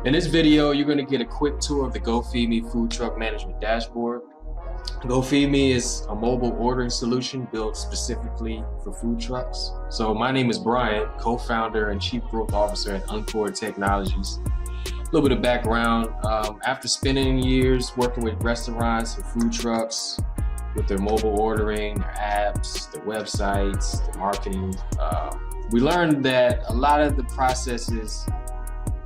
In this video, you're going to get a quick tour of the GoPheedme food truck management dashboard. GoPheedme is a mobile ordering solution built specifically for food trucks. So my name is Brian, co-founder and chief growth officer at Uncord Technologies. A little bit of background, after spending years working with restaurants and food trucks with their mobile ordering, their apps, their websites, their marketing, we learned that a lot of the processes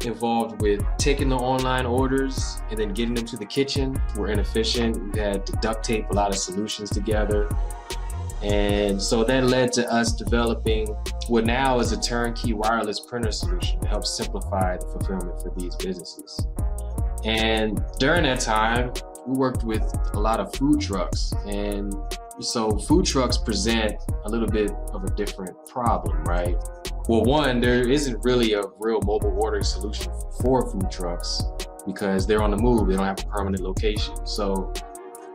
involved with taking the online orders and then getting them to the kitchen were inefficient. We had to duct tape a lot of solutions together. And so that led to us developing what now is a turnkey wireless printer solution to help simplify the fulfillment for these businesses. And during that time, we worked with a lot of food trucks. And so food trucks present a little bit of a different problem, right? Well, one, there isn't really a real mobile ordering solution for food trucks because they're on the move, they don't have a permanent location. So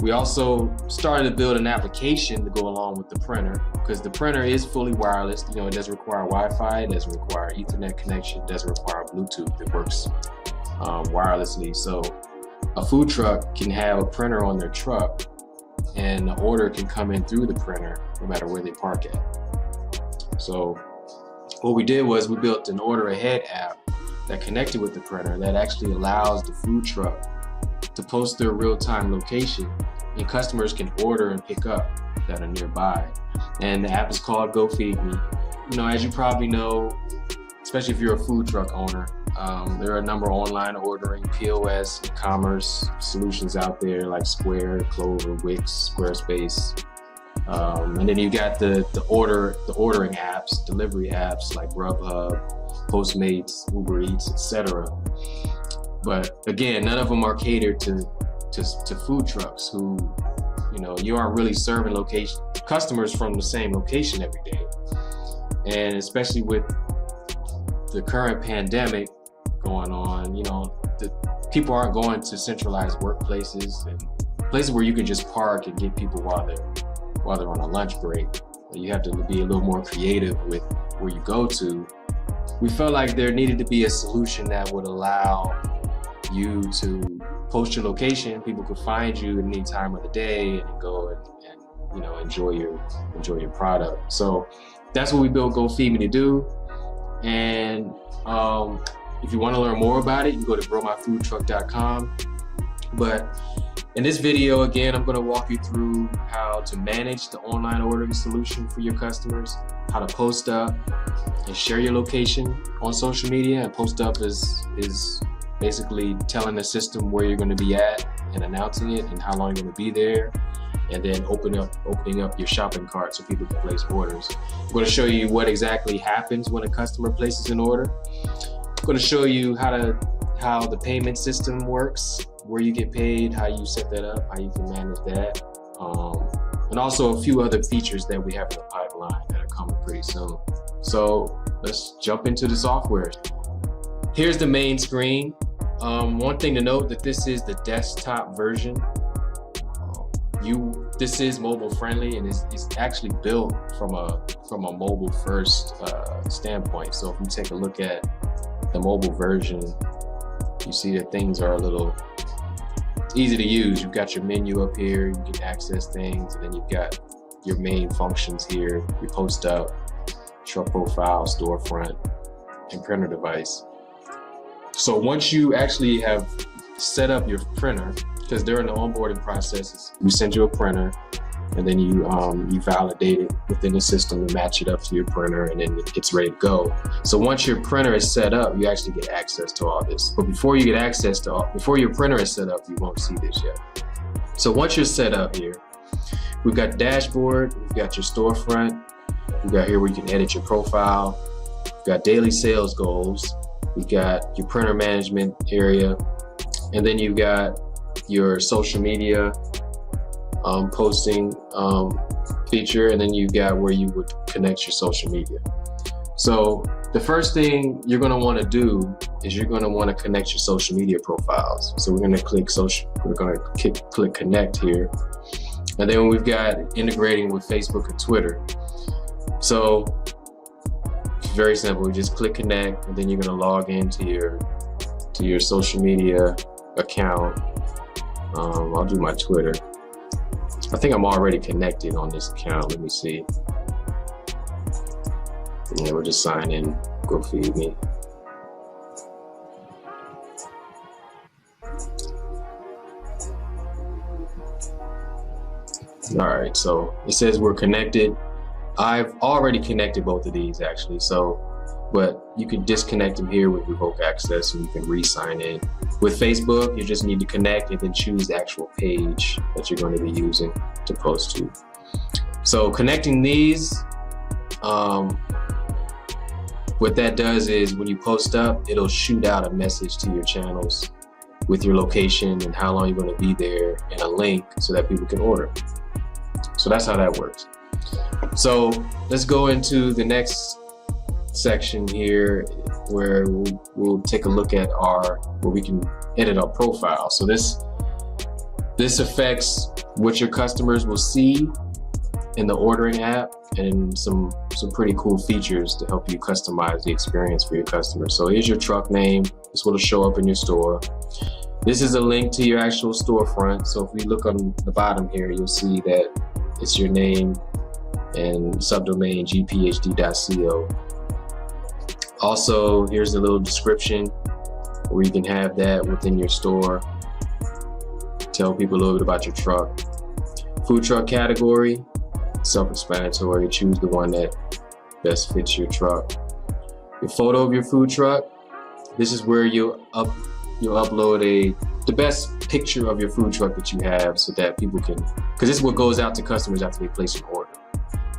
we also started to build an application to go along with the printer because the printer is fully wireless. You know, it doesn't require Wi-Fi, it doesn't require Ethernet connection, it doesn't require Bluetooth. It works wirelessly. So a food truck can have a printer on their truck and the order can come in through the printer no matter where they park at. So what we did was we built an order ahead app that connected with the printer that actually allows the food truck to post their real-time location and customers can order and pick up that are nearby. And the app is called GoPheedme. You know, as you probably know, especially if you're a food truck owner, there are a number of online ordering, POS, e-commerce solutions out there like Square, Clover, Wix, Squarespace. And then you got the ordering apps, delivery apps like Grubhub, Postmates, Uber Eats, etc. But again, none of them are catered to food trucks who, you know, you aren't really serving customers from the same location every day. And especially with the current pandemic going on, you know, people aren't going to centralized workplaces and places where you can just park and get people while they're on a lunch break. You have to be a little more creative with where you go to. We felt like there needed to be a solution that would allow you to post your location. People could find you at any time of the day and go and you know, enjoy your product. So that's what we built GoPheedme to do. And if you want to learn more about it, you can go to growmyfoodtruck.com. But in this video, again, I'm going to walk you through how to manage the online ordering solution for your customers, how to post up and share your location on social media. And post up is basically telling the system where you're going to be at and announcing it and how long you're going to be there, and then opening up your shopping cart so people can place orders. I'm going to show you what exactly happens when a customer places an order. I'm going to show you how the payment system works, where you get paid, how you set that up, how you can manage that, and also a few other features that we have in the pipeline that are coming pretty soon. So let's jump into the software. Here's the main screen. One thing to note that this is the desktop version. This is mobile friendly and it's actually built from a mobile first standpoint. So if you take a look at the mobile version, you see that things are a little easy to use. You've got your menu up here, you can access things, and then you've got your main functions here, your post up, truck profile, storefront, and printer device. So once you actually have set up your printer, because during the onboarding processes, we send you a printer and then you validate it within the system to match it up to your printer, and then it's ready to go. So once your printer is set up, you actually get access to all this. But before your printer is set up, you won't see this yet. So once you're set up here, we've got the dashboard, we've got your storefront, we've got here where you can edit your profile, we've got daily sales goals, we've got your printer management area, and then you've got your social media posting feature, and then you got where you would connect your social media. So the first thing you're going to want to do is you're going to want to connect your social media profiles. So we're going to click click connect here, and then we've got integrating with Facebook and Twitter. So it's very simple. You just click connect, and then you're going to log into to your social media account. I'll do my Twitter. I think I'm already connected on this account. Let me see. Yeah, we'll just sign in, GoPheedme. All right, so it says we're connected. I've already connected both of these actually, but you can disconnect them here with revoke access and you can re-sign in. With Facebook, you just need to connect and then choose the actual page that you're going to be using to post to. So connecting these, what that does is when you post up, it'll shoot out a message to your channels with your location and how long you're going to be there and a link so that people can order. So that's how that works. So let's go into the next section here where we'll take a look at where we can edit our profile. So this affects what your customers will see in the ordering app and some pretty cool features to help you customize the experience for your customers. So here's your truck name. This will show up in your store. This is a link to your actual storefront. So if we look on the bottom here, you'll see that it's your name and subdomain gphd.co. Also, here's a little description where you can have that within your store. Tell people a little bit about your truck. Food truck category, self-explanatory. Choose the one that best fits your truck. Your photo of your food truck. This is where you'll upload the best picture of your food truck that you have so that people can, because this is what goes out to customers after they place an order.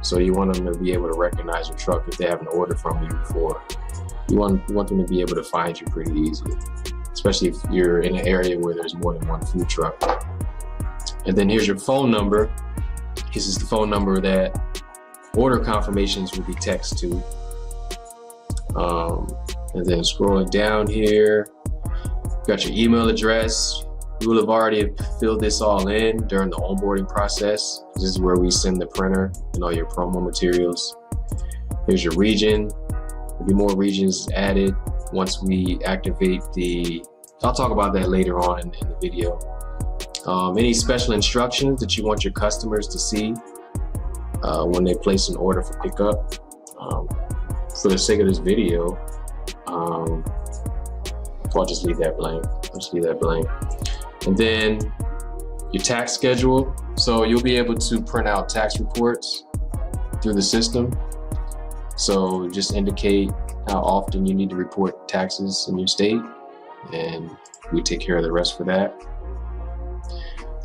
So you want them to be able to recognize your truck if they have an order from you before. You want them to be able to find you pretty easily, especially if you're in an area where there's more than one food truck. And then here's your phone number. This is the phone number that order confirmations will be texted to. And then scrolling down here, got your email address. You will have already filled this all in during the onboarding process. This is where we send the printer and all your promo materials. Here's your region. There'll be more regions added once we activate I'll talk about that later on in the video. Any special instructions that you want your customers to see when they place an order for pickup. For the sake of this video, I'll just leave that blank. And then your tax schedule. So you'll be able to print out tax reports through the system. So just indicate how often you need to report taxes in your state, and we take care of the rest for that.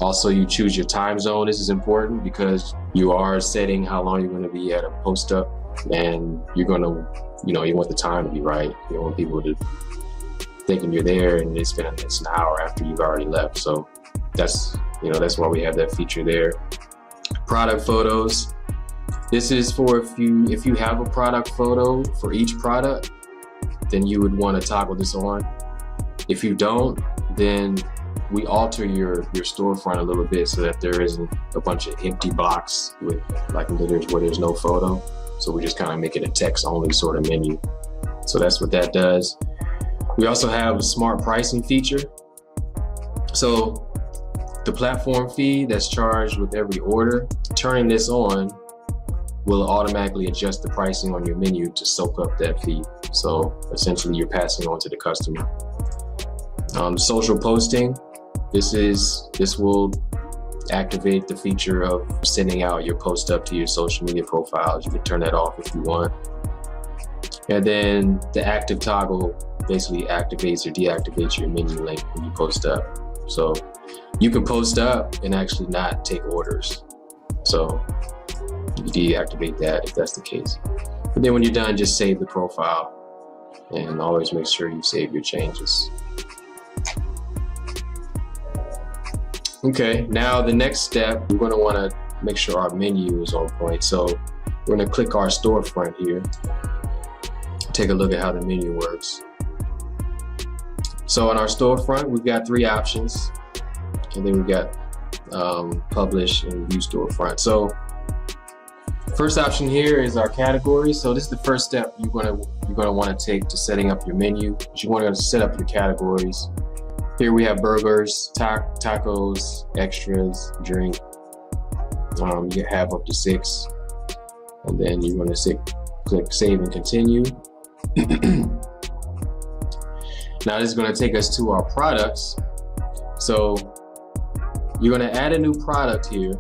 Also, you choose your time zone. This is important because you are setting how long you're going to be at a post up, and you're going to, you want the time to be right. You don't want people to thinking you're there and it's an hour after you've already left. So that's why we have that feature there. Product photos. This is for if you have a product photo for each product, then you would want to toggle this on. If you don't, then we alter your storefront a little bit so that there isn't a bunch of empty blocks with letters where there's no photo. So we just kind of make it a text only sort of menu. So that's what that does. We also have a smart pricing feature. So the platform fee that's charged with every order, turning this on will automatically adjust the pricing on your menu to soak up that fee. So essentially you're passing on to the customer. Social posting, this will activate the feature of sending out your post up to your social media profiles. You can turn that off if you want. And then the active toggle basically activates or deactivates your menu link when you post up. So you can post up and actually not take orders. So you deactivate that if that's the case. But then when you're done, just save the profile and always make sure you save your changes. Okay, now the next step, we're going to want to make sure our menu is on point. So we're going to click our storefront here. Take a look at how the menu works. So in our storefront, we've got 3 options, and then we've got publish and view storefront. So First option here is our category. So this is the first step you're gonna want to take to setting up your menu. You want to set up your categories. Here we have burgers, tacos, extras, drink. You have up to 6, and then you're going to click save and continue. Now this is going to take us to our products. So you're going to add a new product here,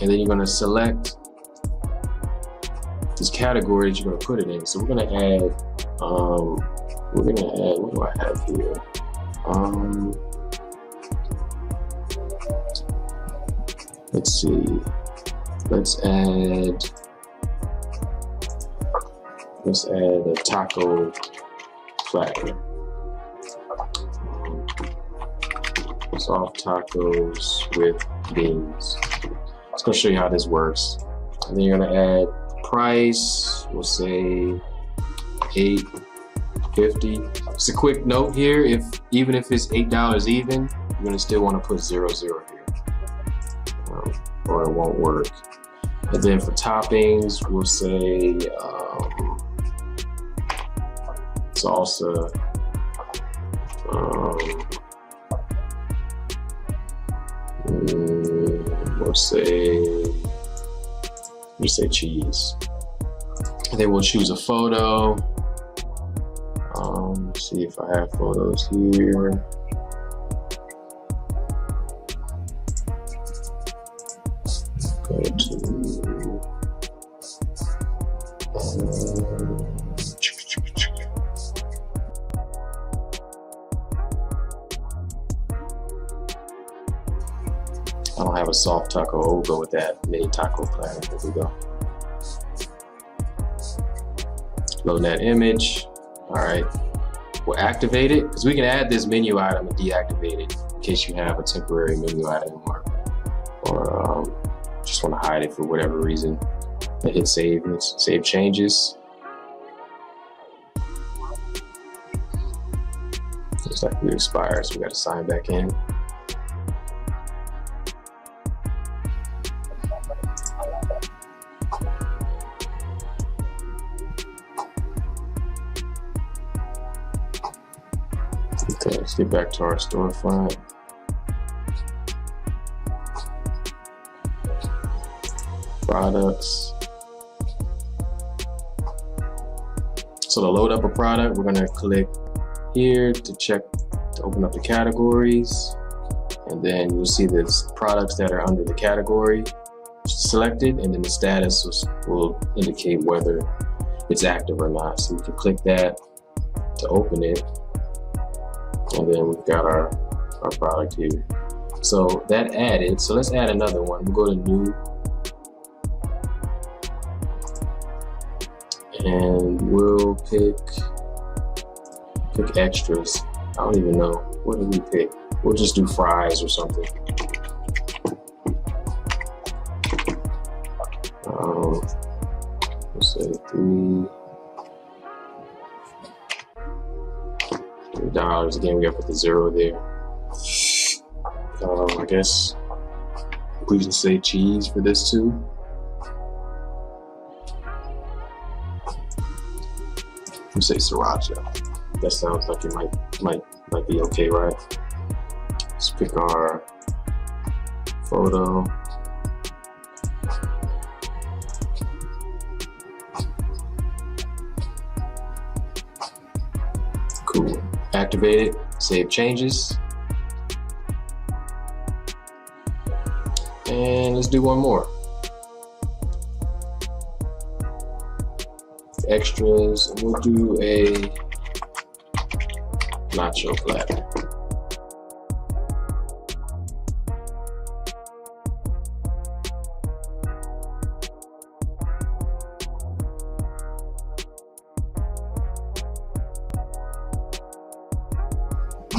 and then you're going to select this category that you're going to put it in. So we're going to add, what do I have here? Let's see, let's add a taco platter. Soft tacos with beans. It's gonna show you how this works. And then you're gonna add price, we'll say $8.50. Just a quick note here, even if it's $8 even, you're gonna still wanna put 00 here, or it won't work. And then for toppings, we'll say salsa, we'll say cheese. And then we'll choose a photo. See if I have photos here. Go to I don't have a soft taco. We'll go with that mini taco platter. There we go. Load that image. All right. We'll activate it because we can add this menu item and deactivate it in case you have a temporary menu item or just want to hide it for whatever reason. And hit save. Save changes. Looks like we expired, so we got to sign back in. Okay, let's get back to our storefront. Products. So to load up a product, we're gonna click here to open up the categories, and then you'll see the products that are under the category selected, and then the status will indicate whether it's active or not. So we can click that to open it. And then we've got our product here. So that added, so let's add another one. We'll go to new. And we'll pick extras. I don't even know. What did we pick? We'll just do fries or something. Let's say $3. Again, we got to put the 0 there. I guess we can say cheese for this too. We say sriracha. That sounds like it might be okay, right? Let's pick our photo. Cool. Activate it, save changes. And let's do one more. Extras, and we'll do a nacho platter.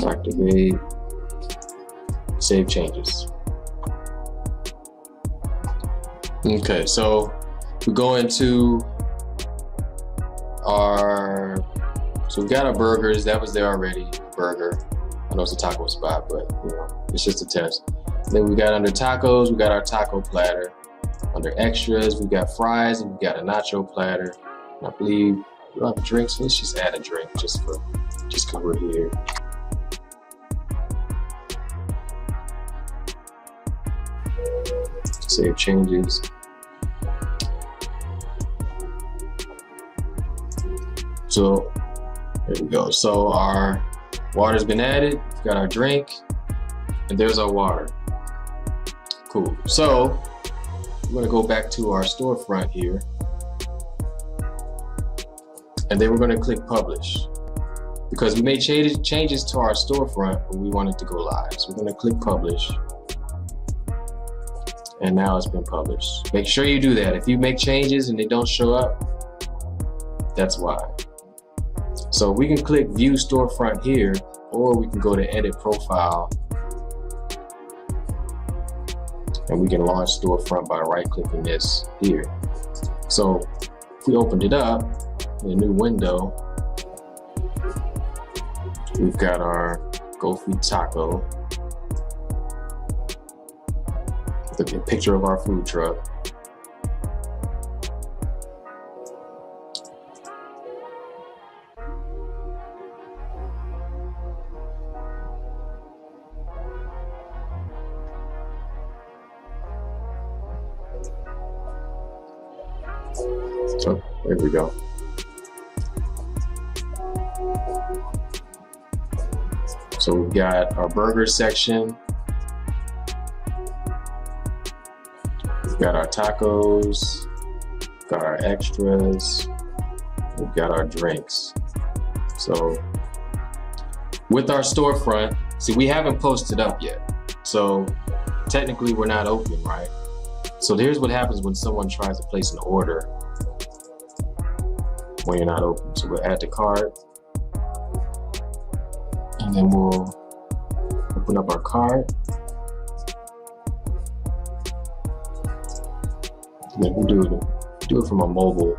Activate, save changes. Okay, so we go into so we got our burgers. That was there already. Burger. I know it's a taco spot, but you know, it's just a test. Then we got under tacos, we got our taco platter. Under extras, we got fries and we got a nacho platter. And I believe we don't have a drink, so let's just add a drink just because we're here. Save changes. So there we go. So our water's been added. We've got our drink, and there's our water. Cool. So we're gonna go back to our storefront here, and then we're gonna click publish because we made changes to our storefront, but we want it to go live. So we're gonna click publish, and now it's been published. Make sure you do that. If you make changes and they don't show up, that's why. So we can click view storefront here, or we can go to edit profile, and we can launch storefront by right-clicking this here. So if we opened it up in a new window, we've got our GoPheedme taco, with a picture of our food truck. So there we go. So we've got our burger section. We've got our tacos, we've got our extras, we've got our drinks. So with our storefront, see, we haven't posted up yet. So technically we're not open, right? So here's what happens when someone tries to place an order when you're not open. So we'll add to cart, and then we'll open up our cart. And then we'll do it from a mobile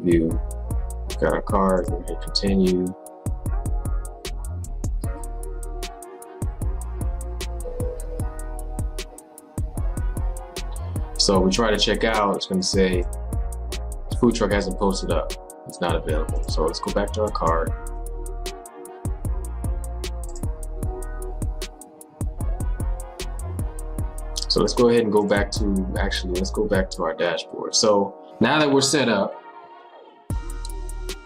view. We've got our cart, we're gonna hit continue. So we try to check out, it's gonna say, the food truck hasn't posted up, it's not available. So let's go back to our cart. So let's go ahead and go back to, let's go back to our dashboard. So now that we're set up,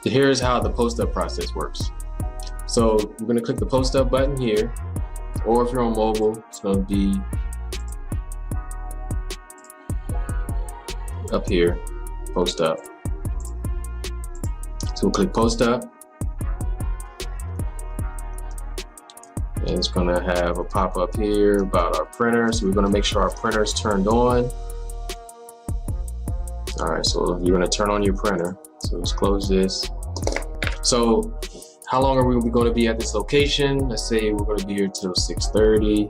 here's how the post up process works. So we're gonna click the post up button here, or if you're on mobile, it's gonna be up here, post up. So we'll click post up, and it's gonna have a pop-up here about our printer. So we're gonna make sure our printer is turned on. All right, so you're gonna turn on your printer. So let's close this. So how long are we gonna be at this location? Let's say we're gonna be here till 6:30.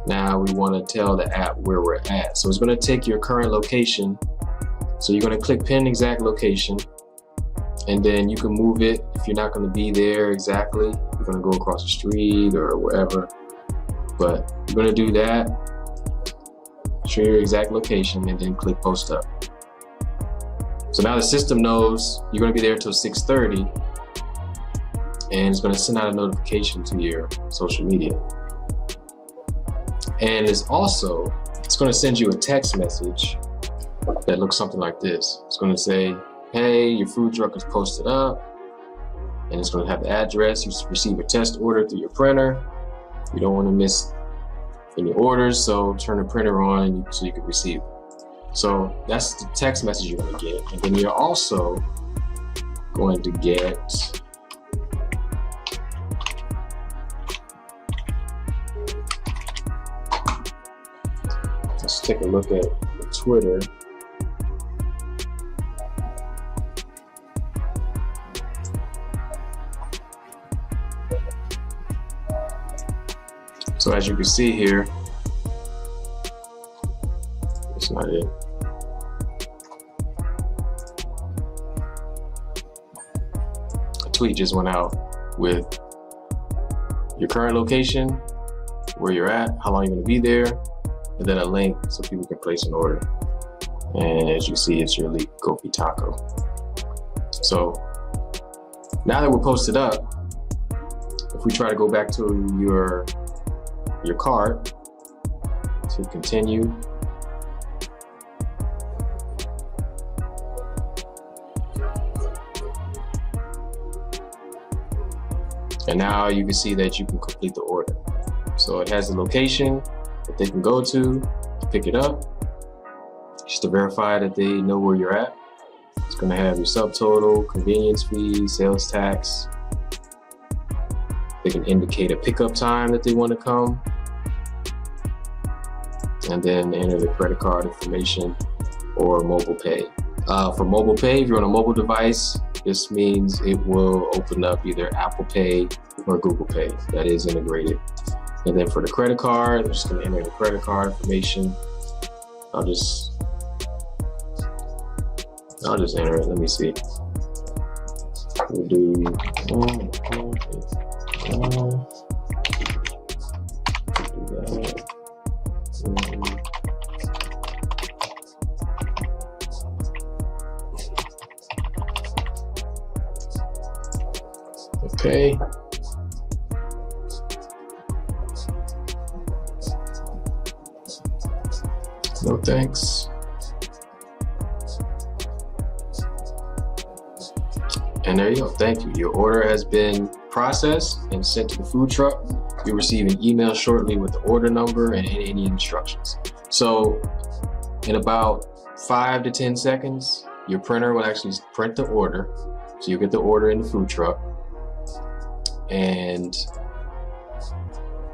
Now we wanna tell the app where we're at. So it's gonna take your current location. So you're gonna click pin exact location, and then you can move it if you're not gonna be there exactly. You're gonna go across the street or wherever, but you're gonna do that, show your exact location, and then click post up. So now the system knows you're gonna be there till 6:30, and it's gonna send out a notification to your social media. And it's gonna send you a text message that looks something like this. It's gonna say, hey, your food truck is posted up, and it's gonna have the address. You receive a test order through your printer. You don't wanna miss any orders, so turn the printer on so you can receive it. So that's the text message you're gonna get. And then you're also going to get let's take a look at Twitter. So as you can see here, that's not it. A tweet just went out with your current location, where you're at, how long you're gonna be there, and then a link so people can place an order. And as you see, it's your elite Gophie taco. So now that we're posted up, if we try to go back to your cart to continue, and now you can see that you can complete the order. So it has a location that they can go to pick it up, just to verify that they know where you're at. It's gonna have your subtotal, convenience fee, sales tax. They can indicate a pickup time that they want to come, and then enter the credit card information or mobile pay. For mobile pay, if you're on a mobile device, this means it will open up either Apple Pay or Google Pay. That is integrated. And then for the credit card, I'm just going to enter the credit card information. I'll just enter it. Let me see. We'll do okay. No thanks. And there you go. Thank you. Your order has been processed and sent to the food truck. You'll receive an email shortly with the order number and any instructions. So in about 5 to 10 seconds, your printer will actually print the order. So you'll get the order in the food truck. And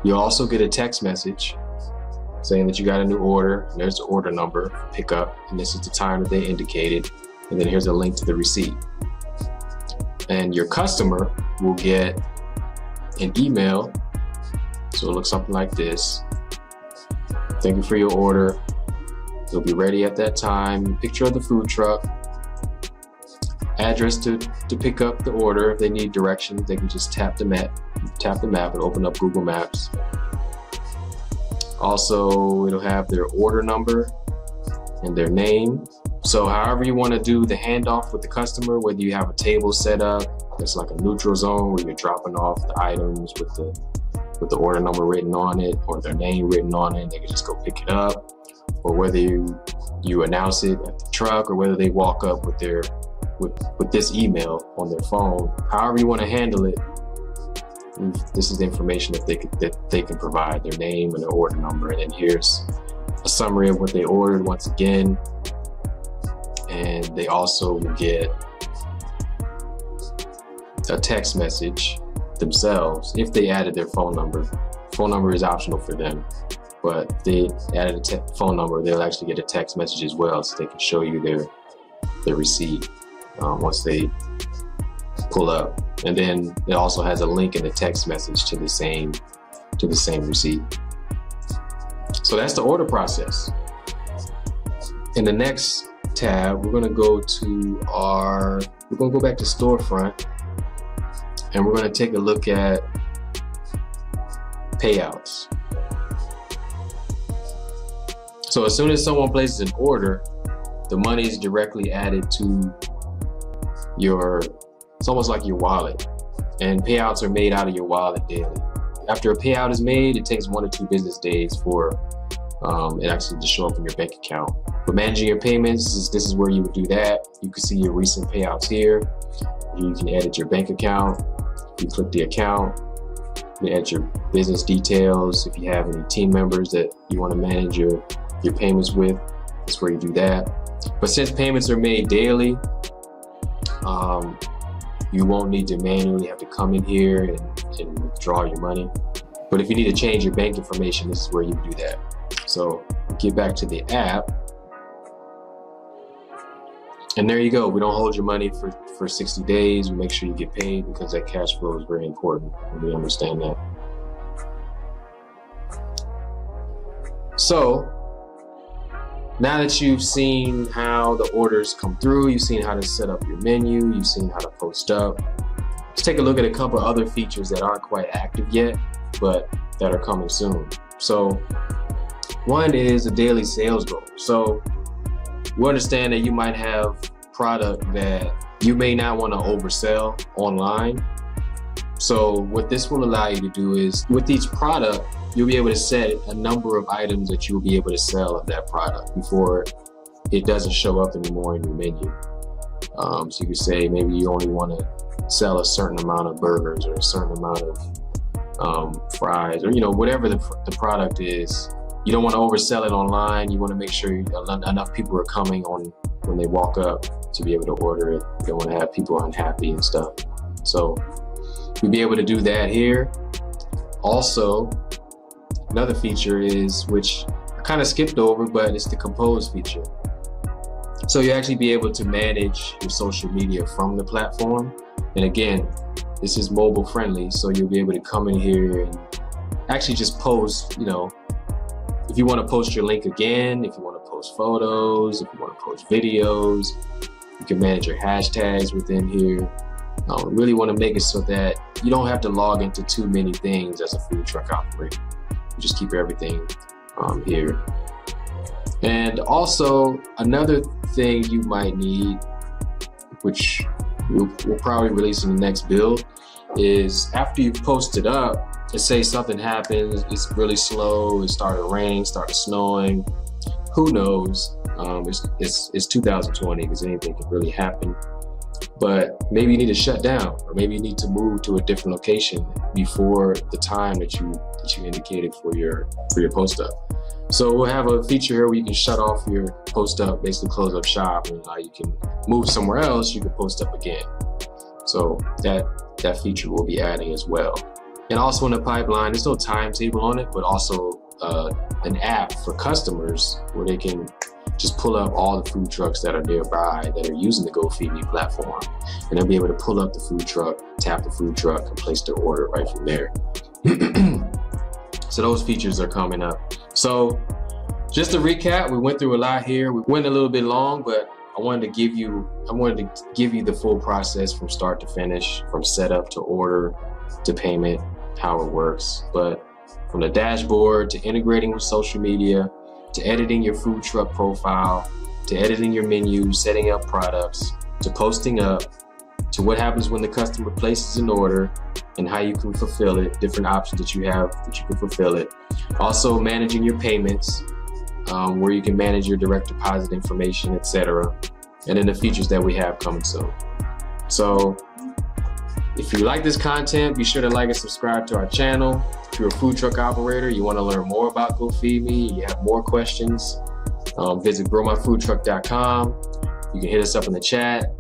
you'll also get a text message saying that you got a new order, and there's the order number, pick up, and this is the time that they indicated, and then here's a link to the receipt. And your customer will get an email, so it looks something like this. Thank you for your order. It'll be ready at that time. Picture of the food truck, address to pick up the order. If they need directions, they can just tap the map and open up Google Maps. Also, it'll have their order number and their name. So however you want to do the handoff with the customer, whether you have a table set up, it's like a neutral zone where you're dropping off the items with the order number written on it or their name written on it, they can just go pick it up, or whether you announce it at the truck, or whether they walk up with this email on their phone. However you want to handle it, this is the information that they can provide, their name and their order number. And then here's a summary of what they ordered once again. And they also will get a text message themselves if they added their phone number. Phone number is optional for them, but if they added a phone number, they'll actually get a text message as well, so they can show you their receipt once they pull up. And then it also has a link in the text message to the same receipt. So that's the order process. In the next tab, we're gonna go back to storefront, and we're gonna take a look at payouts. So as soon as someone places an order, the money is directly added to it's almost like your wallet, and payouts are made out of your wallet daily. After a payout is made, it takes 1 to 2 business days for it actually to show up in your bank account. For managing your payments, this is where you would do that. You can see your recent payouts here. You can edit your bank account. You click the account, you can edit your business details. If you have any team members that you want to manage your payments with, that's where you do that. But since payments are made daily, you won't need to manually have to come in here and withdraw your money. But if you need to change your bank information, this is where you do that. So get back to the app, and there you go. We don't hold your money for 60 days. We make sure you get paid because that cash flow is very important, and we understand that. So now that you've seen how the orders come through, you've seen how to set up your menu, you've seen how to post up, let's take a look at a couple other features that aren't quite active yet, but that are coming soon. So One is a daily sales goal. So we understand that you might have product that you may not want to oversell online. So what this will allow you to do is, with each product, you'll be able to set a number of items that you'll be able to sell of that product before it doesn't show up anymore in your menu. So you could say maybe you only want to sell a certain amount of burgers or a certain amount of fries, or whatever the product is. You don't want to oversell it online. You want to make sure enough people are coming on when they walk up to be able to order it. You don't want to have people unhappy and stuff. So you'll be able to do that here. Also, another feature is, which I kind of skipped over, but it's the compose feature. So you actually be able to manage your social media from the platform. And again, this is mobile friendly, so you'll be able to come in here and actually just post, if you want to post your link again, if you want to post photos, if you want to post videos, you can manage your hashtags within here. Really want to make it so that you don't have to log into too many things as a food truck operator. You just keep everything here. And also another thing you might need, which we'll probably release in the next build, is after you've posted up, let's say something happens, it's really slow, it started raining, started snowing, who knows? It's 2020, because anything can really happen. But maybe you need to shut down, or maybe you need to move to a different location before the time that you indicated for your post up. So we'll have a feature here where you can shut off your post up, basically close up shop, and you can move somewhere else, you can post up again. So that feature we'll be adding as well. And also in the pipeline, there's no timetable on it, but also an app for customers where they can just pull up all the food trucks that are nearby that are using the GoPheedme platform. And they'll be able to pull up the food truck, tap the food truck, and place their order right from there. So those features are coming up. So just to recap, we went through a lot here. We went a little bit long, but I wanted to give you the full process from start to finish, from setup to order to payment, how it works. But from the dashboard to integrating with social media, to editing your food truck profile, to editing your menu, setting up products, to posting up, to what happens when the customer places an order and how you can fulfill it, different options that you have that you can fulfill it. Also managing your payments, where you can manage your direct deposit information, etc. And then the features that we have coming soon. So if you like this content, be sure to like and subscribe to our channel. If you're a food truck operator, you want to learn more about GoPheedme, you have more questions, visit growmyfoodtruck.com. You can hit us up in the chat.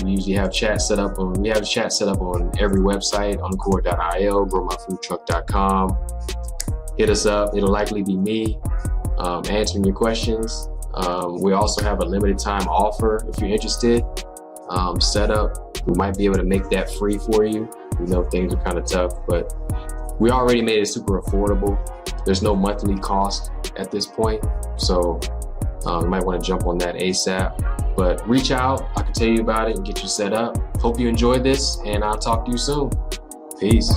We usually have chat set up on, every website, Uncord.io, growmyfoodtruck.com. Hit us up, it'll likely be me answering your questions. We also have a limited time offer if you're interested. Set up, we might be able to make that free for you. We know things are kind of tough, but we already made it super affordable. There's no monthly cost at this point, so you might want to jump on that ASAP. But reach out, I can tell you about it and get you set up. Hope you enjoyed this, and I'll talk to you soon. Peace.